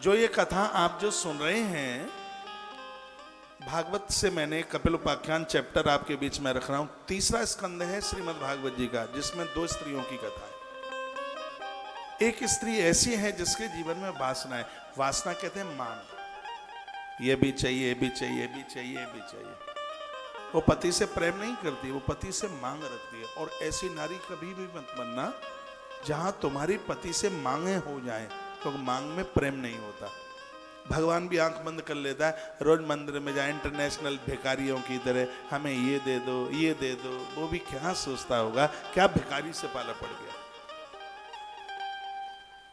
जो ये कथा आप जो सुन रहे हैं भागवत से, मैंने कपिल उपाख्यान चैप्टर आपके बीच में रख रहा हूं। तीसरा स्कंद है श्रीमद् भागवत जी का, जिसमें 2 स्त्रियों की कथा है। एक स्त्री ऐसी है जिसके जीवन में वासना है। वासना कहते हैं मांग, ये भी चाहिए, ये भी चाहिए, ये भी चाहिए, ये भी चाहिए। वो पति से प्रेम नहीं करती, वो पति से मांग रखती है। और ऐसी नारी कभी भी मत बनना जहां तुम्हारी पति से मांगे हो जाए, तो मांग में प्रेम नहीं होता। भगवान भी आंख बंद कर लेता है, रोज मंदिर में जाए इंटरनेशनल भिखारियों की तरह, हमें ये दे दो, ये दे दो। वो भी क्या सोचता होगा, क्या भिखारी से पाला पड़ गया।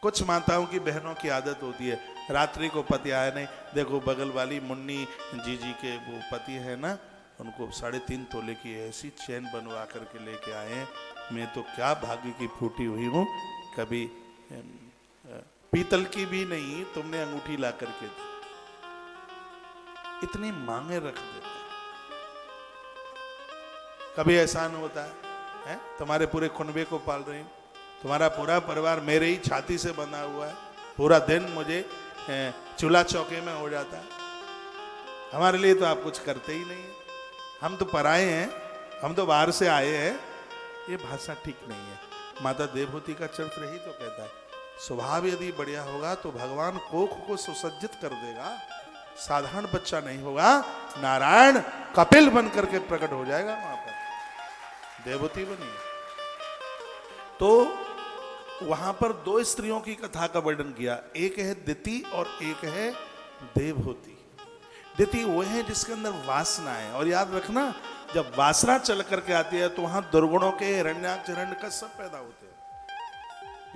कुछ माताओं की, बहनों की आदत होती है, रात्रि को पति आया नहीं, देखो बगल वाली मुन्नी जी के वो पति है ना, उनको 3.5 तोले की ऐसी चैन बनवा करके लेके आए। मैं तो क्या भाग्य की फूटी हुई हूँ, कभी पीतल की भी नहीं, तुमने अंगूठी ला करके दी। इतनी मांगे रख देते। कभी एहसान होता है, तुम्हारे पूरे कुनबे को पाल रही हूं, तुम्हारा पूरा परिवार मेरे ही छाती से बंधा हुआ है, पूरा दिन मुझे चूल्हा चौके में हो जाता है, हमारे लिए तो आप कुछ करते ही नहीं है, हम तो पराए हैं, हम तो बाहर से आए हैं। ये भाषा ठीक नहीं है। माता देवहूति का चरित्र ही तो कहता है, स्वभाव यदि बढ़िया होगा तो भगवान कोख को सुसज्जित कर देगा, साधारण बच्चा नहीं होगा, नारायण कपिल बन करके प्रकट हो जाएगा वहां पर, देवहूति बनी। तो वहां पर 2 स्त्रियों की कथा का वर्णन किया, एक है दिति और एक है देवहूति। दिति वो है जिसके अंदर वासना है, और याद रखना जब वासना चल करके आती है तो वहां दुर्गुणों के हिरण्याक्ष हिरण्यकश्यप पैदा होते हैं,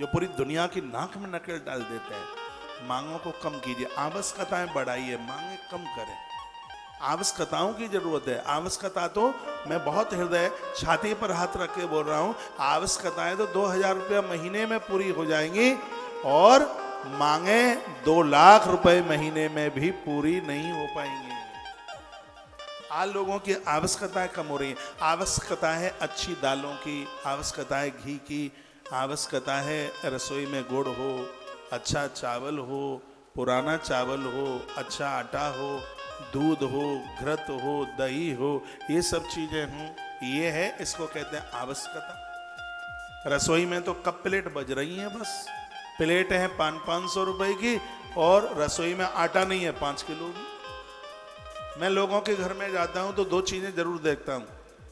जो पूरी दुनिया की नाक में नकेल डाल देते हैं। मांगों को कम कीजिए, आवश्यकताएं बढ़ाइए, मांगे कम करें। आवश्यकताओं की जरूरत है। आवश्यकता तो मैं बहुत हृदय छाती पर हाथ रख के बोल रहा हूं, आवश्यकताएं तो 2000 रुपया महीने में पूरी हो जाएंगी, और मांगे 2 लाख रुपए महीने में भी पूरी नहीं हो पाएंगी। आज लोगों की आवश्यकताएं कम हो रही है। आवश्यकता है अच्छी दालों की, आवश्यकता है घी की, आवश्यकता है रसोई में गुड़ हो, अच्छा चावल हो, पुराना चावल हो, अच्छा आटा हो, दूध हो, घृत हो, दही हो, ये सब चीजें हों, ये है, इसको कहते हैं आवश्यकता। रसोई में तो कब प्लेट बज रही हैं, बस प्लेट है 500 रुपए की, और रसोई में आटा नहीं है 5 किलो की। मैं लोगों के घर में जाता हूं तो 2 चीजें जरूर देखता हूं,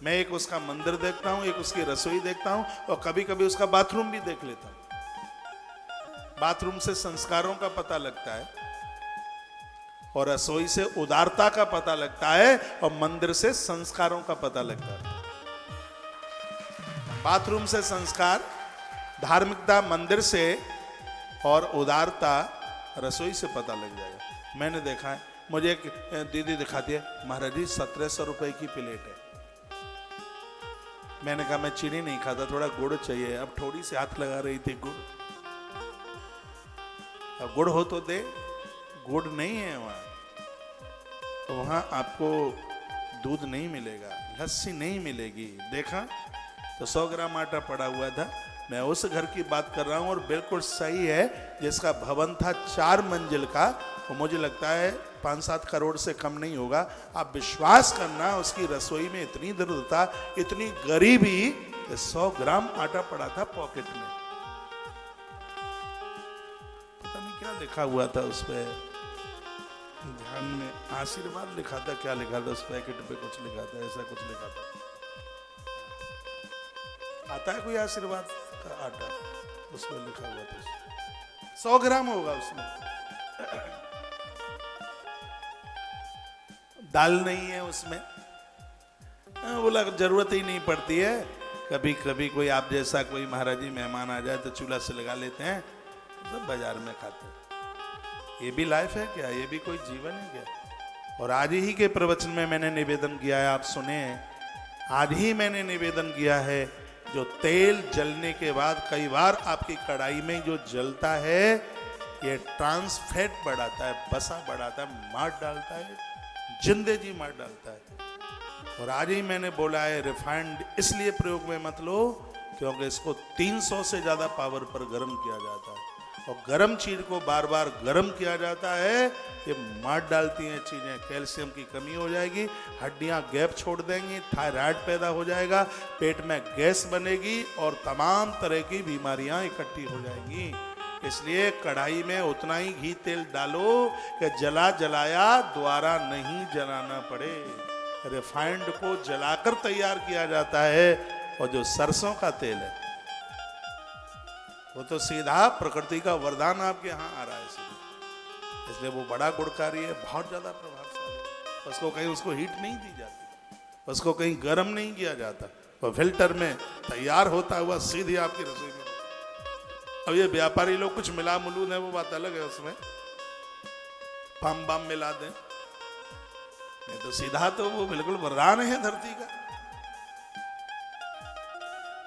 मैं एक उसका मंदिर देखता हूं, एक उसकी रसोई देखता हूं, और कभी कभी उसका बाथरूम भी देख लेता हूं। बाथरूम से संस्कारों का पता लगता है, और रसोई से उदारता का पता लगता है, और मंदिर से संस्कारों का पता लगता है। बाथरूम से संस्कार, धार्मिकता मंदिर से, और उदारता रसोई से पता लग जाएगा। मैंने देखा है, मुझे एक दीदी दिखाती है, महाराज जी 1700 रुपए की प्लेट है। मैंने कहा मैं चीनी नहीं खाता, थोड़ा गुड़ चाहिए। अब थोड़ी सी हाथ लगा रही थी गुड़, अब गुड़ हो तो दे, गुड़ नहीं है वहां, तो वहां आपको दूध नहीं मिलेगा, लस्सी नहीं मिलेगी। देखा तो 100 ग्राम आटा पड़ा हुआ था। मैं उस घर की बात कर रहा हूं, और बिल्कुल सही है, जिसका भवन था 4 मंजिल का, वो मुझे लगता है 5-7 करोड़ से कम नहीं होगा। आप विश्वास करना, उसकी रसोई में इतनी दरिद्रता, इतनी गरीबी, 100 ग्राम आटा पड़ा था पॉकेट में। पता नहीं क्या लिखा हुआ था उस पे, ध्यान में आशीर्वाद लिखा था, क्या लिखा था उस पैकेट पे, कुछ लिखा था, ऐसा कुछ लिखा था। आता है कोई आशीर्वाद का आटा, उसमें लिखा हुआ था 100 ग्राम होगा उसमें। दाल नहीं है उसमें, बोला जरूरत ही नहीं पड़ती है। कभी कभी कोई आप जैसा कोई महाराज जी मेहमान आ जाए तो चूल्हा से लगा लेते हैं, सब बाजार में खाते हैं। ये भी लाइफ है क्या? ये भी कोई जीवन है क्या? और आज ही के प्रवचन में मैंने निवेदन किया है, आप सुने, आज ही मैंने निवेदन किया है, जो तेल जलने के बाद कई बार आपकी कढ़ाई में जो जलता है, ये ट्रांस फैट बढ़ाता है, बसा बढ़ाता है, मार डालता है, जिंदे जी मार डालता है। और आज ही मैंने बोला है, रिफाइंड इसलिए प्रयोग में मत लो क्योंकि इसको 300 से ज्यादा पावर पर गर्म किया जाता है। और गर्म चीज को बार बार गर्म किया जाता है, ये मार डालती हैं चीजें। कैल्शियम की कमी हो जाएगी, हड्डियां गैप छोड़ देंगी, थायराइड पैदा हो जाएगा, पेट में गैस बनेगी और तमाम तरह की बीमारियां इकट्ठी हो जाएंगी। इसलिए कढ़ाई में उतना ही घी तेल डालो कि जला जलाया दोबारा नहीं जलाना पड़े। रिफाइंड को जलाकर तैयार किया जाता है, और जो सरसों का तेल है वो तो सीधा प्रकृति का वरदान आपके यहाँ आ रहा है सीधा। इसलिए वो बड़ा गुणकारी है, बहुत ज्यादा प्रभावशाली। उसको कहीं उसको हीट नहीं दी जाती, उसको कहीं गर्म नहीं किया जाता, वो फिल्टर में तैयार होता हुआ सीधे आपकी रसोई में। अब ये व्यापारी लोग कुछ मिला मुलूद है, वो बात अलग है, उसमें पाम बाम मिला दें, नहीं तो सीधा तो वो बिल्कुल वरदान है धरती का।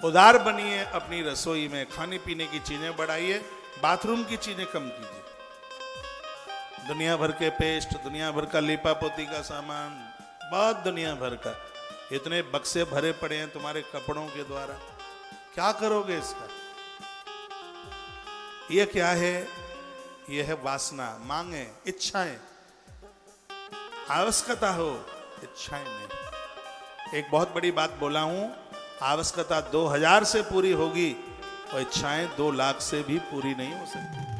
उदार बनिए अपनी रसोई में, खाने पीने की चीजें बढ़ाइए, बाथरूम की चीजें कम कीजिए। दुनिया भर के पेस्ट, दुनिया भर का लीपा पोती का सामान, बहुत दुनिया भर का, इतने बक्से भरे पड़े हैं तुम्हारे कपड़ों के द्वारा, क्या करोगे इसका? ये क्या है? ये है वासना, मांगे, इच्छाएं। आवश्यकता हो, इच्छाएं नहीं। एक बहुत बड़ी बात बोला हूं, आवश्यकता 2000 से पूरी होगी और इच्छाएं 2 लाख से भी पूरी नहीं हो सकती।